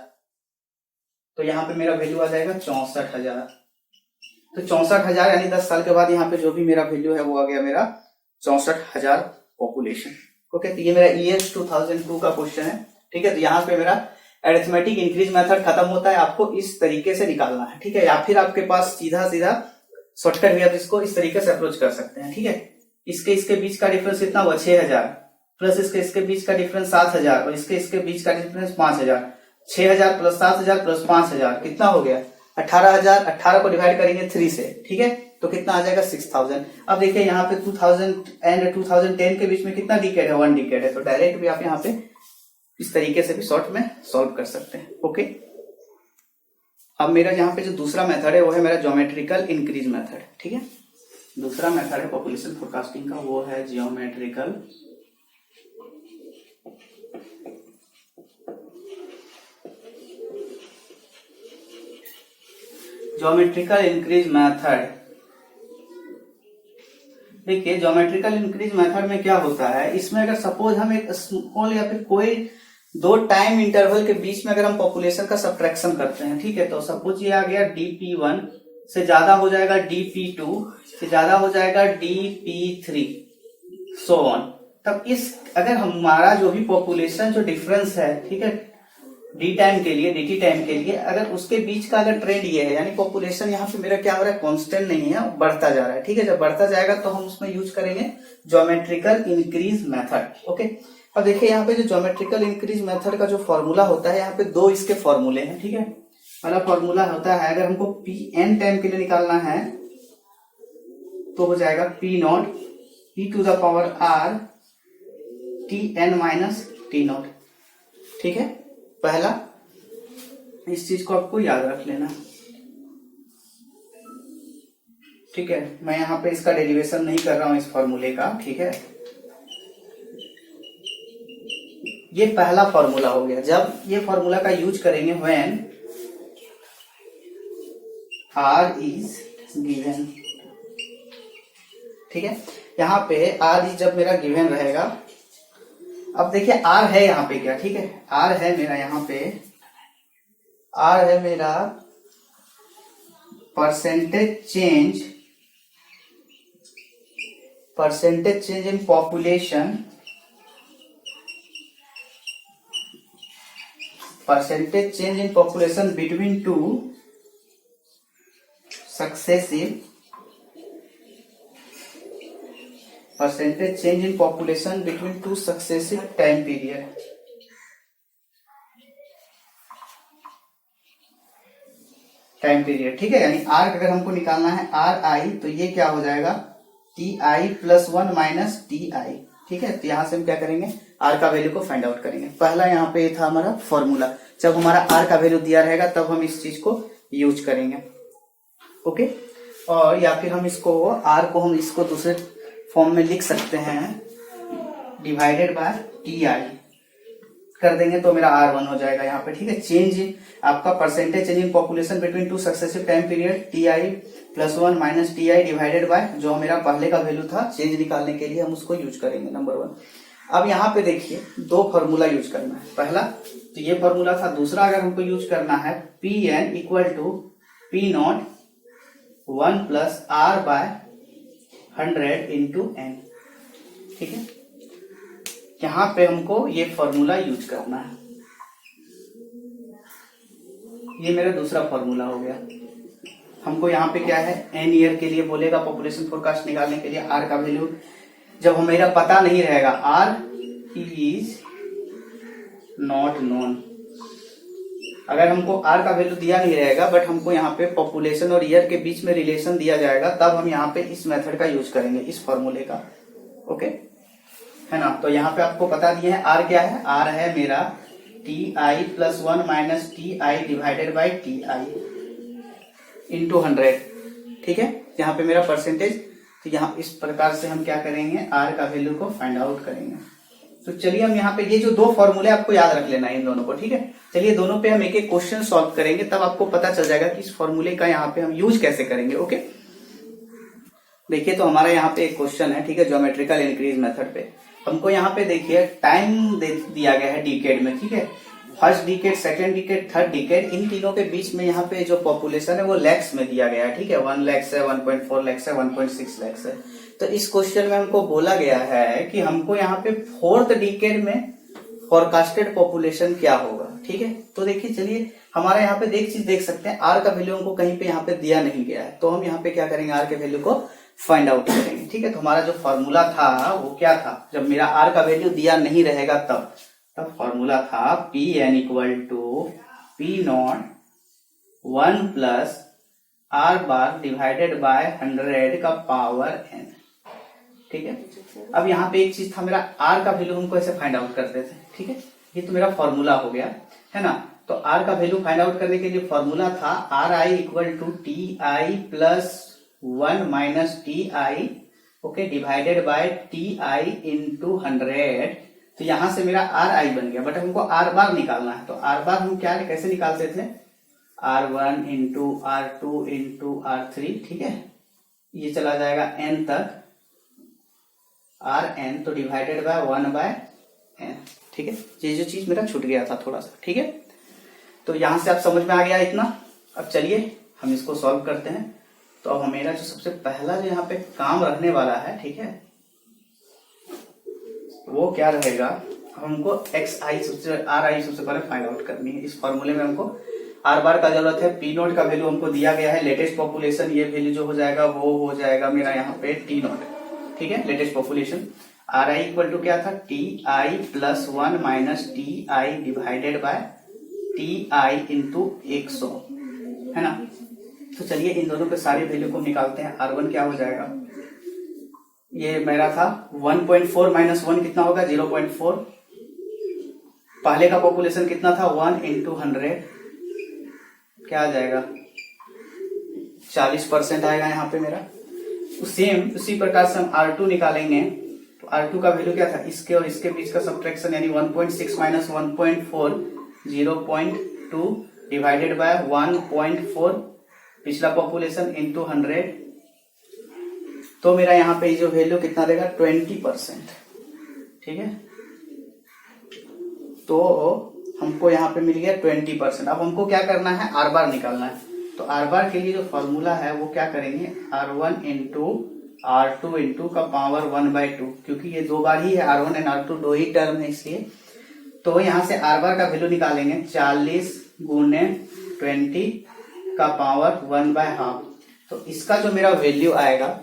तो यहाँ पे मेरा वैल्यू आ जाएगा 64,000। तो 64,000 यानी 10 साल के बाद यहाँ पे जो भी मेरा वैल्यू है वो आ गया मेरा 64,000 पॉपुलेशन। ओके, तो ये मेरा ES 2002 का क्वेश्चन है। ठीक है, तो यहाँ पे मेरा अरिथमेटिक इंक्रीज मेथड खत्म होता है, आपको इस तरीके से निकालना है। ठीक है, या फिर आपके पास सीधा शॉर्टकट भी आप इसको इस तरीके से अप्रोच कर सकते हैं। ठीक है, इसके बीच का डिफरेंस कितना हुआ 6,000 प्लस इसके बीच का डिफरेंस 7,000 और इसके बीच का डिफरेंस 5,000। 6,000 प्लस 7,000 प्लस 5,000 कितना हो गया 18,000। 18 को डिवाइड करेंगे 3 से, ठीक है, तो कितना आ जाएगा 6,000। अब देखिए यहाँ पे 2000 एंड 2010 के बीच में कितना डिकेड है 1 डिकेड है, तो डायरेक्ट भी आप यहाँ पे इस तरीके से भी शॉर्ट में सॉल्व कर सकते हैं। ओके, अब मेरा यहाँ पे जो दूसरा मेथड है वो है मेरा ज्योमेट्रिकल इंक्रीज मेथड। ठीक है, दूसरा मेथड है पॉपुलेशन फोरकास्टिंग का, वो है ज्योमेट्रिकल इंक्रीज मेथड। देखिए ज्योमेट्रिकल इंक्रीज मेथड में क्या होता है, इसमें अगर सपोज हम एक स्मॉल या फिर कोई 2 टाइम इंटरवल के बीच में अगर हम पॉपुलेशन का सब्ट्रैक्शन करते हैं, ठीक है, तो सपोज ये आ गया dp1 से ज्यादा हो जाएगा dp2 से ज्यादा हो जाएगा dp3 सो ऑन। तब इस अगर हमारा जो भी पॉपुलेशन जो डिफरेंस है, ठीक है, डी टाइम के लिए, dt टाइम के लिए, अगर उसके बीच का अगर ट्रेंड ये है, यानी पॉपुलेशन यहाँ पे मेरा क्या हो रहा है, कांस्टेंट नहीं है, बढ़ता जा रहा है, ठीक है। जब बढ़ता जाएगा तो हम उसमें यूज करेंगे ज्योमेट्रिकल इंक्रीज मेथड। ओके, अब देखिए यहाँ पे जो ज्योमेट्रिकल इंक्रीज मेथड का जो फॉर्मूला होता है, यहाँ पे दो इसके फॉर्मूले हैं, ठीक है। पहला फॉर्मूला होता है, अगर हमको पी एन टाइम के लिए निकालना है तो हो जाएगा P naught E to the power R T N minus T naught, ठीक है। पहला, इस चीज को आपको याद रख लेना, ठीक है। मैं यहाँ पे इसका डेरिवेशन नहीं कर रहा हूं इस फॉर्मूले का, ठीक है। ये पहला फॉर्मूला हो गया। जब ये फॉर्मूला का यूज करेंगे व्हेन आर इज गिवन, ठीक है। यहाँ पे आर इज जब मेरा गिवन रहेगा, अब देखिए आर है यहाँ पे क्या, ठीक है, आर है मेरा यहाँ पे, आर है मेरा percentage change in population, percentage change in population between two successive, percentage change in population between two successive time period. ठीक है, यानी आर अगर हमको निकालना है आर आई, तो ये क्या हो जाएगा, T I plus one minus T आई, ठीक है। तो यहां से हम क्या करेंगे, आर का वैल्यू को फाइंड आउट करेंगे। पहला यहाँ पे था हमारा फॉर्मूला, जब हमारा आर का वैल्यू दिया रहेगा तब हम इस चीज को यूज करेंगे, ओके। और या फिर हम इसको आर को हम इसको दूसरे फॉर्म में लिख सकते हैं, डिवाइडेड बाय टी आई कर देंगे तो मेरा R1 हो जाएगा यहाँ पे, ठीक है। चेंज आपका percentage change in population between two successive time period, T I plus one minus T I divided bye जो मेरा पहले का वैल्यू था, चेंज निकालने के लिए हम उसको यूज करेंगे, नंबर वन। अब यहाँ पे देखिए दो फॉर्मूला यूज करना है, पहला तो ये फॉर्मूला था, दूसरा अगर हमको यूज करना है P N equal to P naught one plus R by 100 into N, ठीक है। यहां पे हमको ये फॉर्मूला यूज करना है, ये मेरा दूसरा फॉर्मूला हो गया। हमको यहाँ पे क्या है, एन ईयर के लिए बोलेगा पॉपुलेशन फोरकास्ट निकालने के लिए, आर का वैल्यू जब हम मेरा पता नहीं रहेगा, आर इज नॉट नोन, अगर हमको आर का वैल्यू दिया नहीं रहेगा बट हमको यहाँ पे पॉपुलेशन और ईयर के बीच में रिलेशन दिया जाएगा, तब हम यहाँ पे इस मेथड का यूज करेंगे, इस फॉर्मूले का, ओके, है ना। तो यहाँ पे आपको बता दिए हैं आर क्या है, आर है मेरा T I plus one minus T I divided by T I into 100, ठीक है। यहाँ पे मेरा परसेंटेज, तो यहाँ इस प्रकार से हम क्या करेंगे, आर का वैल्यू को फाइंड आउट करेंगे। तो चलिए हम यहाँ पे ये जो दो फॉर्मूले आपको याद रख लेना है इन दोनों को, ठीक है। चलिए दोनों पे हम एक एक क्वेश्चन सॉल्व करेंगे, तब आपको पता चल जाएगा कि इस फॉर्मूले का यहाँ पे हम यूज कैसे करेंगे, ओके। देखिए तो हमारा यहाँ पे एक क्वेश्चन है, ठीक है, ज्योमेट्रिकल इंक्रीज मेथड पे। हमको यहाँ पे देखिए टाइम दिया गया है डिकेड में, ठीक है। First decade, second decade, third decade, इन तीनों के बीच में यहाँ पे जो पॉपुलेशन है वो लैक्स में दिया गया है, ठीक है। 1 लाख है, 1.4 लाख है, 1.6 लाख है। तो इस क्वेश्चन में हमको बोला गया है कि हमको यहाँ पे फोर्थ डिकेड में फोरकास्टेड पॉपुलेशन क्या होगा, ठीक है। तो देखिए चलिए हमारा यहाँ पे देख सकते हैं, आर का वैल्यू हमको कहीं पे यहाँ पे दिया नहीं गया है, तो हम यहाँ पे क्या करेंगे, आर के वैल्यू को फाइंड आउट करेंगे, ठीक है। तो हमारा जो फॉर्मूला था वो क्या था, जब मेरा आर का वैल्यू दिया नहीं रहेगा तब फॉर्मूला था P N equal to P naught 1 plus R bar divided by 100 का पावर एन, ठीक है। अब यहाँ पे एक चीज था, मेरा आर का वैल्यू हमको ऐसे फाइंड आउट करते थे, ठीक है। ये तो मेरा फॉर्मूला हो गया, है ना। तो आर का वैल्यू फाइंड आउट करने के लिए फॉर्मूला था R I equal to T I plus 1 minus T I, okay, divided by T I into 100। तो यहां से मेरा आर आई बन गया, बट हमको आर बार निकालना है, तो आर बार हम क्या कैसे निकालते थे, R1 into R2 into R3, ठीक है। ये चला जाएगा n तक, Rn, तो डिवाइडेड बाय 1 बाय n, ठीक है। ये जो चीज मेरा छूट गया था थोड़ा सा, ठीक है। तो यहां से आप समझ में आ गया इतना। अब चलिए हम इसको सॉल्व करते हैं। तो अब मेरा जो सबसे पहला जो यहाँ पे काम रहने वाला है, ठीक है, वो क्या रहेगा, हमको एक्स आई सबसे आर आई सबसे पहले फाइंड आउट करनी है। इस फॉर्मूले में हमको आर बार का जरूरत है, पी नोट का वैल्यू हमको दिया गया है लेटेस्ट पॉपुलेशन, ये वैल्यू जो हो जाएगा वो हो जाएगा मेरा यहाँ पे टी नोट, ठीक है, latest population. R I equal to क्या था, T I plus 1 minus T I divided by T I into 100, है ना। तो चलिए इन दोनों के सारे वैल्यू को निकालते हैं। R1 क्या हो जाएगा, ये मेरा था 1.4 माइनस 1 कितना होगा 0.4, पहले का पॉपुलेशन कितना था 1 इंटू 100, क्या आ जाएगा 40% आएगा यहाँ पे मेरा। सेम उसी प्रकार से हम R2 निकालेंगे, तो R2 का वैल्यू क्या था, इसके और इसके बीच का सब्ट्रैक्शन यानी 1.6 माइनस 1.4 0.2 डिवाइडेड बाय 1.4 पिछला पॉपुलेशन इंटू 100, तो मेरा यहाँ पे जो वैल्यू कितना देगा 20%, ठीक है। तो हमको यहाँ पे मिल गया 20%। अब हमको क्या करना है, आर बार निकालना है। तो आर बार के लिए जो फॉर्मूला है वो क्या करेंगे, R1 इंटू R2 इंटू का पावर 1/2, क्योंकि ये दो बार ही है, R1 एंड R2 दो ही टर्म है इसलिए। तो यहाँ से आर बार का वैल्यू निकालेंगे 40 गुने 20 का पावर 1/2। तो इसका जो मेरा वैल्यू आएगा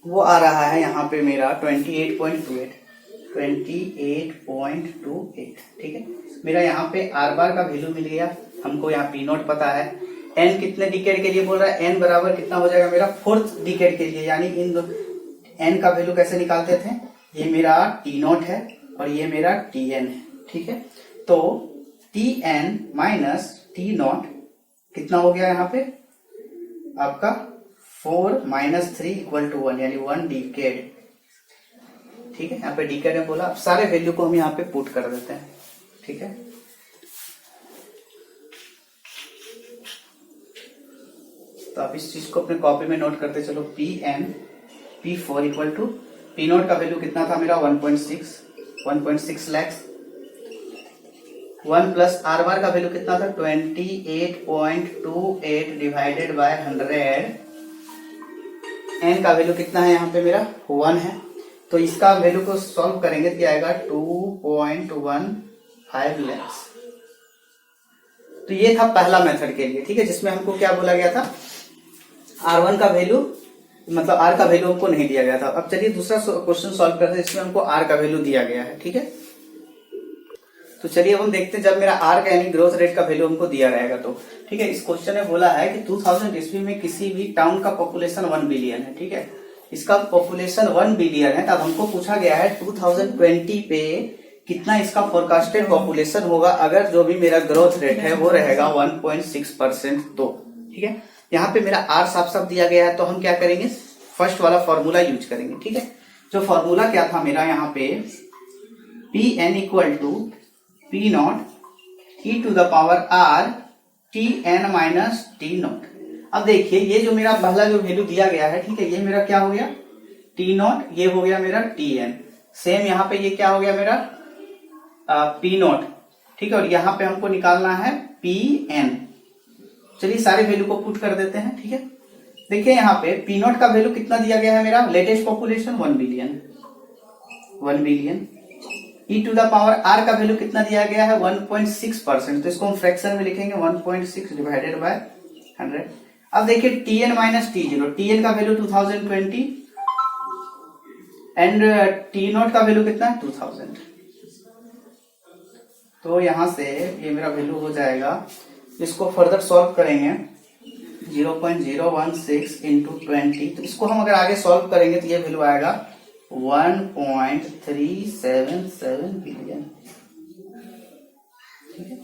वो आ रहा है यहाँ पे मेरा 28.28, ठीक है। मेरा यहाँ पे आर बार का वैल्यू मिल गया, हमको यहाँ पी नोट पता है। एन कितने डिकेड के लिए बोल रहा है, एन बराबर कितना हो जाएगा मेरा 4th डिकेड के लिए, यानी इन दो एन का वैल्यू कैसे निकालते थे, ये मेरा टी नोट है और ये मेरा टी एन है, ठीक है। तो T N minus T naught कितना हो गया यहाँ पे आपका 4 माइनस 3 इक्वल टू 1, यानी 1 डिकेड, ठीक है। यहाँ पे डिकेड में बोला, अब सारे वैल्यू को हम यहाँ पे पुट कर देते हैं, ठीक है। तो आप इस चीज को अपने कॉपी में नोट करते चलो, P N P4 equal to P naught का वैल्यू कितना था मेरा 1.6 लैक्स, 1 प्लस आर बार का वैल्यू कितना था 28.28 डिवाइडेड बाय 100, एन का वैल्यू कितना है यहाँ पे मेरा 1 है। तो इसका वैल्यू को सॉल्व करेंगे तो आएगा 2.15 लैक्स। तो ये था पहला मेथड के लिए, ठीक है, जिसमें हमको क्या बोला गया था, R1 का वैल्यू मतलब R का वैल्यू हमको नहीं दिया गया था। अब चलिए दूसरा क्वेश्चन सॉल्व करते हैं, इसमें हमको R का वैल्यू दिया गया है, ठीक है। तो चलिए हम देखते हैं, जब मेरा R का यानी ग्रोथ रेट का वैल्यू हमको दिया रहेगा तो, ठीक है। इस क्वेश्चन में बोला है कि 2000 ईस्वी में किसी भी टाउन का पॉपुलेशन 1 बिलियन है, ठीक है। इसका पॉपुलेशन 1 बिलियन है, तब हमको पूछा गया है 2020 पे कितना इसका फोरकास्टेड पॉपुलेशन होगा अगर जो भी मेरा ग्रोथ रेट है वो रहेगा 1.6%, तो ठीक है। यहाँ पे मेरा R साफ साफ दिया गया है, तो हम क्या करेंगे, फर्स्ट वाला फॉर्मूला यूज करेंगे, ठीक है। जो फॉर्मूला क्या था मेरा यहाँ पे, P N equal to P naught E to the power R T N minus T naught. अब देखिए ये जो मेरा पहला जो वैल्यू दिया गया है, ठीक है, ये मेरा क्या हो गया टी नॉट, ये हो गया मेरा टी एन। सेम यहाँ पे ये क्या हो गया मेरा पी नॉट, ठीक है, और यहाँ पे हमको निकालना है पी एन। चलिए सारे वैल्यू को पुट कर देते हैं, ठीक है। देखिए यहाँ पे पी नॉट का वैल्यू कितना दिया गया है मेरा, latest population 1 billion. E to the power R का वैल्यू कितना दिया गया है 1.6%, तो इसको हम फ्रैक्शन में लिखेंगे 1.6 डिवाइडेड बाय 100। अब देखिए T N minus T zero, T N का वैल्यू 2020 एंड टी नॉट का वैल्यू कितना है 2000। तो यहां से ये मेरा वैल्यू हो जाएगा, इसको फर्दर सॉल्व करेंगे 0.016 इंटू 20, तो इसको हम अगर आगे सॉल्व करेंगे तो ये वैल्यू आएगा 1.377 बिलियन, ठीक है।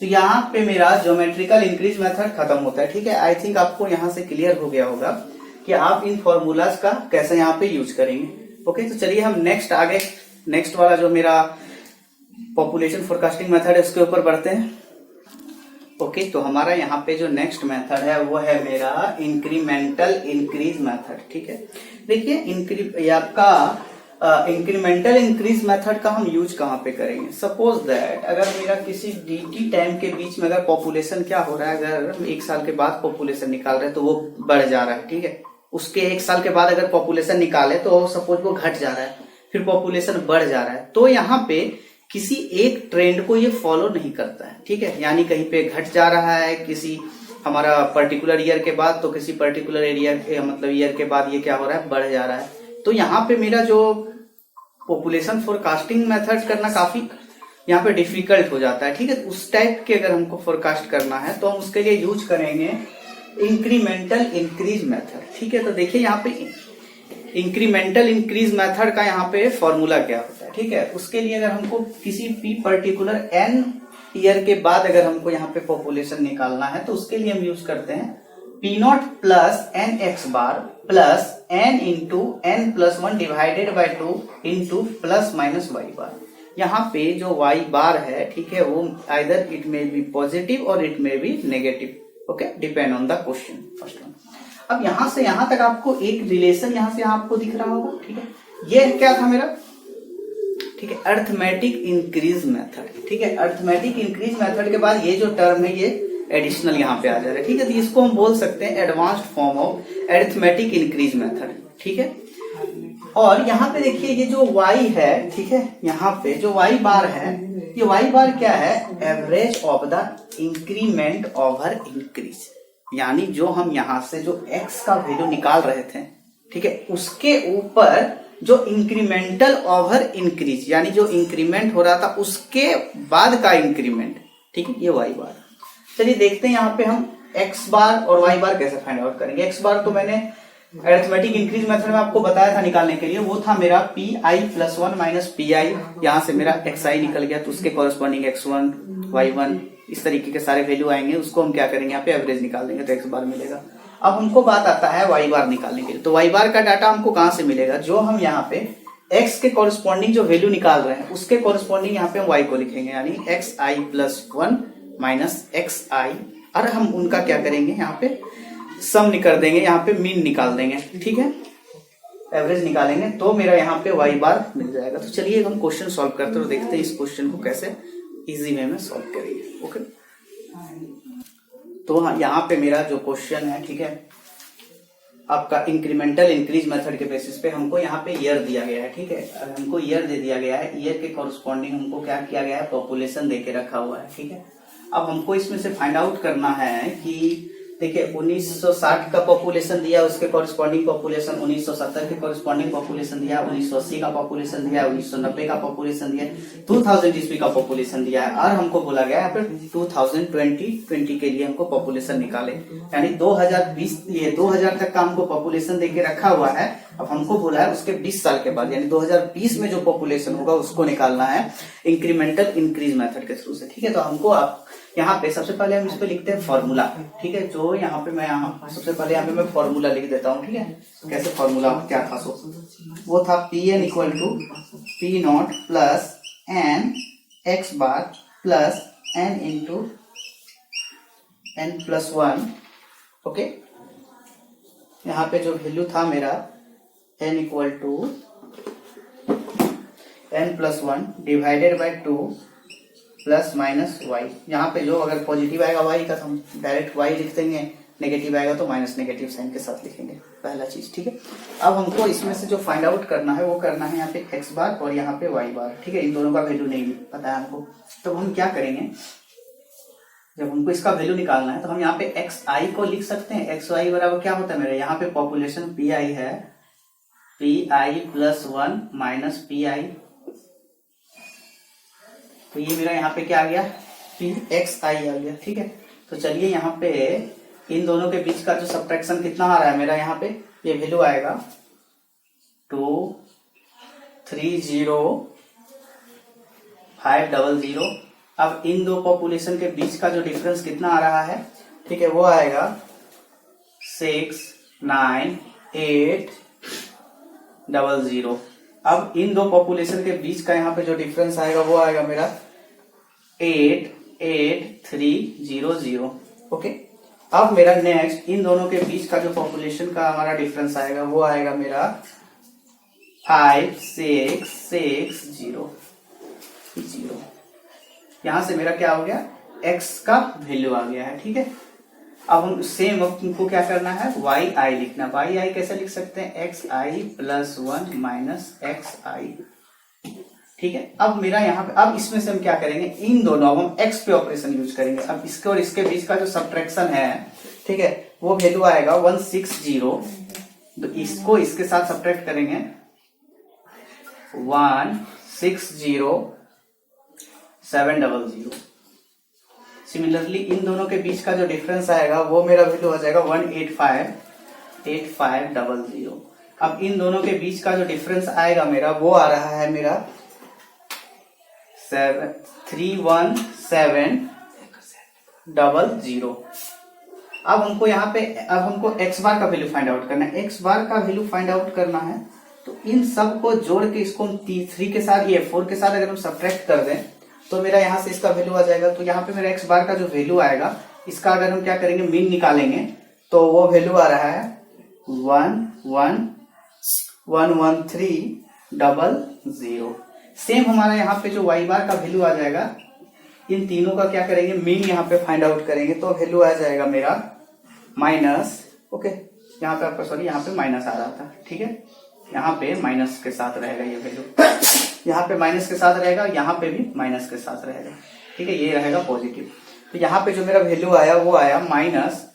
तो यहाँ पे मेरा ज्योमेट्रिकल इंक्रीज मेथड खत्म होता है, ठीक है। आई थिंक आपको यहाँ से क्लियर हो गया होगा कि आप इन फॉर्मूलाज का कैसे यहाँ पे यूज करेंगे। ओके, तो चलिए हम नेक्स्ट वाला जो मेरा पॉपुलेशन फोरकास्टिंग मेथड है उसके ऊपर बढ़ते हैं। ओके, तो हमारा यहाँ पे जो नेक्स्ट मेथड है वो है मेरा इंक्रीमेंटल इंक्रीज मेथड, ठीक है। देखिए आपका इंक्रीमेंटल इंक्रीज मेथड का हम यूज कहाँ पे करेंगे, सपोज दैट अगर मेरा किसी dt टाइम के बीच में अगर पॉपुलेशन क्या हो रहा है, अगर 1 साल के बाद पॉपुलेशन निकाल रहे हैं तो वो बढ़ जा रहा है, ठीक है। उसके 1 साल के बाद अगर पॉपुलेशन निकाले तो सपोज वो घट जा रहा है, फिर पॉपुलेशन बढ़ जा रहा है, तो यहाँ पे किसी एक ट्रेंड को ये फॉलो नहीं करता है, ठीक है। यानी कहीं पे घट जा रहा है किसी हमारा पर्टिकुलर ईयर के बाद, तो किसी पर्टिकुलर एरिया मतलब ईयर के बाद ये क्या हो रहा है, बढ़ जा रहा है। तो यहाँ पे मेरा जो पॉपुलेशन फोरकास्टिंग मेथड करना काफी यहाँ पे डिफिकल्ट हो जाता है, ठीक है। उस टाइप के अगर हमको फोरकास्ट करना है तो हम उसके लिए यूज करेंगे इंक्रीमेंटल इंक्रीज मेथड, ठीक है। तो देखिए यहाँ पे इंक्रीमेंटल इंक्रीज मेथड का यहाँ पे फॉर्मूला क्या होता है, ठीक है। उसके लिए अगर हमको किसी भी पर्टिकुलर n ईयर के बाद अगर हमको यहाँ पे पॉपुलेशन निकालना है, तो उसके लिए हम यूज करते हैं P0 plus N X bar plus n into N plus 1 divided by 2 into plus minus Y bar. यहाँ पे जो वाई बार है, ठीक है, वो either it may be positive और it may be negative, okay, depend on the question, first one. अब यहां से यहां तक आपको एक रिलेशन यहां से आपको दिख रहा होगा, ठीक है। ये क्या था मेरा, ठीक है, अर्थमेटिक इंक्रीज मेथड, ठीक है। अर्थमेटिक इंक्रीज मेथड के बाद ये जो टर्म है ये एडिशनल यहाँ पे आ जा रहा है, ठीक है। तो इसको हम बोल सकते हैं advanced form of arithmetic increase method, ठीक है। और यहाँ पे देखिए ये जो y है, ठीक है, यहाँ पे जो y बार है, ये y बार क्या है, average of the increment over increase. यानी जो हम यहाँ से जो x का वैल्यू निकाल रहे थे, ठीक है, उसके ऊपर जो इंक्रीमेंटल ओवर इंक्रीज, यानी जो इंक्रीमेंट हो रहा था उसके बाद का इंक्रीमेंट, ठीक है, ये y बार। चलिए देखते हैं यहाँ पे हम x बार और y बार कैसे फाइंड आउट करेंगे। x बार तो मैंने अरिथमेटिक इंक्रीज मेथड में आपको बताया था निकालने के लिए, वो था मेरा pi plus 1 minus P I. यहाँ से मेरा xi निकल गया, तो उसके कॉरेस्पॉन्डिंग x1 y1 इस तरीके के सारे वैल्यू आएंगे, उसको हम क्या करेंगे, यहाँ पे एवरेज निकाल देंगे तो x बार मिलेगा। अब हमको बात आता है y बार निकालने के लिए, तो y बार का डाटा हमको कहाँ से मिलेगा, जो हम यहाँ पे x के कॉरेस्पॉन्डिंग जो वैल्यू निकाल रहे हैं उसके कॉरेस्पॉन्डिंग यहाँ पे हम y को लिखेंगे, यानी xi प्लस 1 माइनस xi, और हम उनका क्या करेंगे, यहाँ पे सम निकाल देंगे, यहाँ पे मीन निकाल देंगे, ठीक है, एवरेज निकालेंगे, तो मेरा यहाँ पे y बार मिल जाएगा। तो चलिए हम क्वेश्चन सॉल्व करते हैं और देखते हैं इस क्वेश्चन को कैसे इजी वे में सॉल्व करेंगे, ओके। तो यहाँ पे मेरा जो क्वेश्चन है, ठीक है, आपका इंक्रीमेंटल इंक्रीज मेथड के बेसिस पे हमको यहाँ पे ईयर दिया गया है, ठीक है। हमको ईयर दे दिया गया है, ईयर के कॉरेस्पॉन्डिंग हमको क्या किया गया है, पॉपुलेशन दे के रखा हुआ है, ठीक है। अब हमको इसमें से फाइंड आउट करना है कि देखिए 1960 का पॉपुलेशन दिया, उसके कॉरेस्पॉन्डिंग पॉपुलेशन 1970 के कॉरेस्पॉन्डिंग पॉपुलेशन दिया, 1980 का पॉपुलेशन दिया, 1990 का पॉपुलेशन दिया, 2000 ईस्वी का पॉपुलेशन दिया है, और हमको बोला गया है 2020 के लिए हमको पॉपुलेशन निकाले, यानी 2020 ये 2000 तक का हमको पॉपुलेशन देके रखा हुआ है। अब हमको बोला है उसके 20 साल के बाद यानी 2020 में जो पॉपुलेशन होगा उसको निकालना है इंक्रीमेंटल इंक्रीज मेथड के थ्रू से, ठीक है। तो हमको आप यहाँ पे सबसे पहले हम इस पे लिखते हैं फॉर्मूला, ठीक है। जो यहाँ पे मैं सबसे पहले यहाँ पे मैं फॉर्मूला लिख देता हूँ, ठीक है। कैसे फॉर्मूला क्या था, सो वो था Pn equal to P0 plus N X bar plus N into N plus 1, okay. यहाँ पे जो वैल्यू था मेरा n equal to n plus 1 divided by 2 plus minus Y. यहाँ पे जो अगर पॉजिटिव आएगा y का तो हम डायरेक्ट y लिख देंगे, नेगेटिव आएगा तो माइनस नेगेटिव साइन के साथ लिखेंगे, पहला चीज, ठीक है। अब हमको इसमें से जो फाइंड आउट करना है वो करना है यहाँ पे x बार और यहाँ पे y बार, ठीक है। इन दोनों का वैल्यू नहीं पता है हमको, तो हम क्या करेंगे, जब हमको इसका वैल्यू निकालना है तो हम यहाँ पे xi को लिख सकते हैं। xi बराबर क्या होता है मेरे, यहाँ पे पॉपुलेशन pi है, pi प्लस 1 माइनस pi, तो ये मेरा यहाँ पे क्या आ गया, pxi आ गया, ठीक है। तो चलिए यहाँ पे इन दोनों के बीच का जो सब्ट्रैक्शन कितना आ रहा है मेरा, यहाँ पे ये वैल्यू आएगा 230,500। अब इन दो पॉपुलेशन के बीच का जो डिफरेंस कितना आ रहा है, ठीक है, वो आएगा 69800। अब इन दो पॉपुलेशन के बीच का यहाँ पे जो डिफरेंस आएगा वो आएगा मेरा 88300, ओके। अब मेरा नेक्स्ट इन दोनों के बीच का जो पॉपुलेशन का हमारा डिफरेंस आएगा वो आएगा मेरा 5660। यहां से मेरा क्या हो गया, x का वैल्यू आ गया है, ठीक है। अब हम सेम अब तुमको क्या करना है, वाई आई लिखना। वाई आई कैसे लिख सकते हैं, एक्स आई प्लस 1 माइनस एक्स आई। ठीक है, अब मेरा यहाँ पे, अब इसमें से हम क्या करेंगे, इन दोनों, अब हम एक्स पे ऑपरेशन यूज करेंगे। अब इसके और इसके बीच का जो सब्ट्रैक्शन है, ठीक है, वो वैल्यू आएगा 160। तो इसको इसके साथ सब्ट्रैक्ट करेंगे 160,700। सिमिलरली इन दोनों के बीच का जो डिफरेंस आएगा वो मेरा वैल्यू आ जाएगा 185,8500। अब इन दोनों के बीच का जो डिफरेंस आएगा मेरा, वो आ रहा है मेरा 31700। अब हमको यहाँ पे, अब हमको एक्स बार का वैल्यू फाइंड आउट करना है। एक्स बार का वैल्यू फाइंड आउट करना है तो इन सब को जोड़ के इसको हम 3 के साथ, ये 4 के साथ अगर हम सब्ट्रैक्ट कर दें तो मेरा यहाँ से इसका वैल्यू आ जाएगा। तो यहाँ पे मेरा एक्स बार का जो वैल्यू आएगा, इसका अगर हम क्या करेंगे, मीन निकालेंगे तो वो वैल्यू आ रहा है 11300। सेम हमारा यहाँ पे जो वाई बार का वैल्यू आ जाएगा, इन तीनों का क्या करेंगे, मीन यहाँ पे फाइंड आउट करेंगे तो वैल्यू आ जाएगा मेरा माइनस, ओके, यहाँ पे आपका, सॉरी, यहाँ पे माइनस आ रहा था, ठीक है, यहाँ पे माइनस के साथ रहेगा ये वैल्यू, यहाँ पे माइनस के साथ रहेगा, यहाँ पे भी माइनस के साथ रहेगा, ठीक है, ये रहेगा पॉजिटिव। तो यहाँ पे जो मेरा वैल्यू आया वो आया माइनस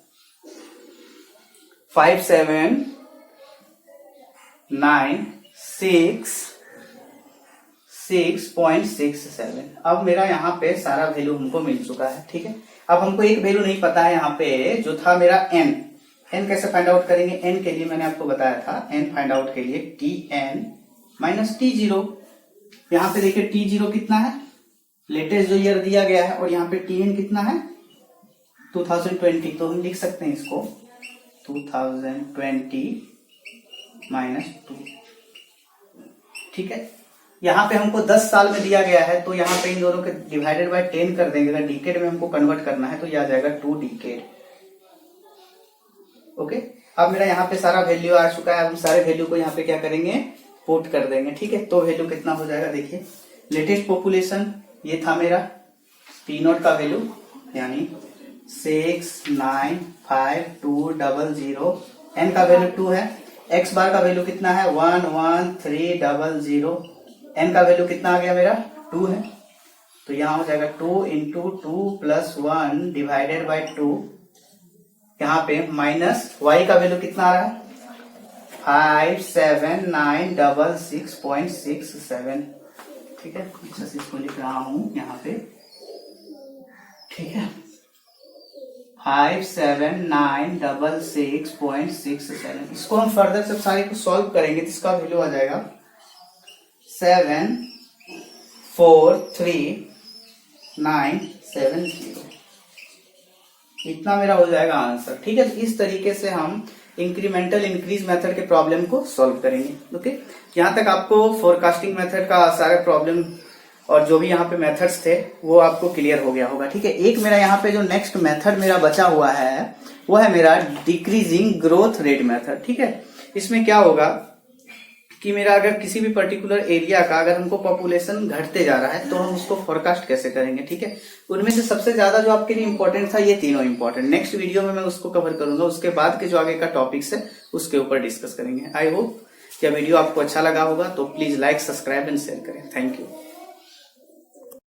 5796.67। अब मेरा यहाँ पे सारा वैल्यू हमको मिल चुका है, ठीक है। अब हमको एक वैल्यू नहीं पता है यहाँ पे, जो था मेरा एन। एन कैसे फाइंड आउट करेंगे, एन के लिए मैंने आपको बताया था, एन फाइंड आउट के लिए Tn माइनस T0। यहाँ पे देखिए T0 कितना है, लेटेस्ट जो ईयर दिया गया है, और यहाँ पे Tn कितना है 2020। तो हम लिख सकते हैं इसको 2020 माइनस 2, ठीक है। यहाँ पे हमको 10 साल में दिया गया है, तो यहाँ पे इन दोनों के डिवाइडेड बाय 10 कर देंगे। अगर डिकेड में हमको कन्वर्ट करना है तो यह आ जाएगा 2 डिकेड, ओके। अब मेरा यहाँ पे सारा वैल्यू आ चुका है। अब हम सारे वैल्यू को यहाँ पे क्या करेंगे, पुट कर देंगे, ठीक है। तो वैल्यू कितना हो जाएगा, देखिए, लेटेस्ट पॉपुलेशन ये था मेरा P0 का वैल्यू, यानी 695,200। एन का वैल्यू 2 है। एक्स बार का वैल्यू कितना है 11300। एन का वैल्यू कितना आ गया मेरा 2 है, तो यहाँ हो जाएगा 2 इंटू 2 प्लस 1 डिवाइडेड बाई 2। यहाँ पे माइनस वाई का वैल्यू कितना आ रहा है 57966.67, ठीक है। इसको लिख रहा हूं यहाँ पे, ठीक है, 57966.67। इसको हम फर्दर सब सारे को सॉल्व करेंगे तो इसका वैल्यू आ जाएगा 743,970। इतना मेरा हो जाएगा आंसर, ठीक है। तो इस तरीके से हम इंक्रीमेंटल इंक्रीज मेथड के प्रॉब्लम को सॉल्व करेंगे, ओके। यहाँ तक आपको फोरकास्टिंग मेथड का सारे प्रॉब्लम और जो भी यहाँ पे मेथड्स थे वो आपको क्लियर हो गया होगा, ठीक है। एक मेरा यहाँ पे जो नेक्स्ट मेथड मेरा बचा हुआ है वो है मेरा डिक्रीजिंग ग्रोथ रेट मेथड, ठीक है। इसमें क्या होगा कि मेरा अगर किसी भी पर्टिकुलर एरिया का अगर हमको पॉपुलेशन घटते जा रहा है तो हम उसको फोरकास्ट कैसे करेंगे, ठीक है। उनमें से सबसे ज्यादा जो आपके लिए इंपॉर्टेंट था, ये तीनों इंपॉर्टेंट, नेक्स्ट वीडियो में मैं उसको कवर करूंगा। उसके बाद के जो आगे का टॉपिक्स है उसके ऊपर डिस्कस करेंगे। आई होप यह वीडियो आपको अच्छा लगा होगा, तो please like, subscribe and share करें। Thank you.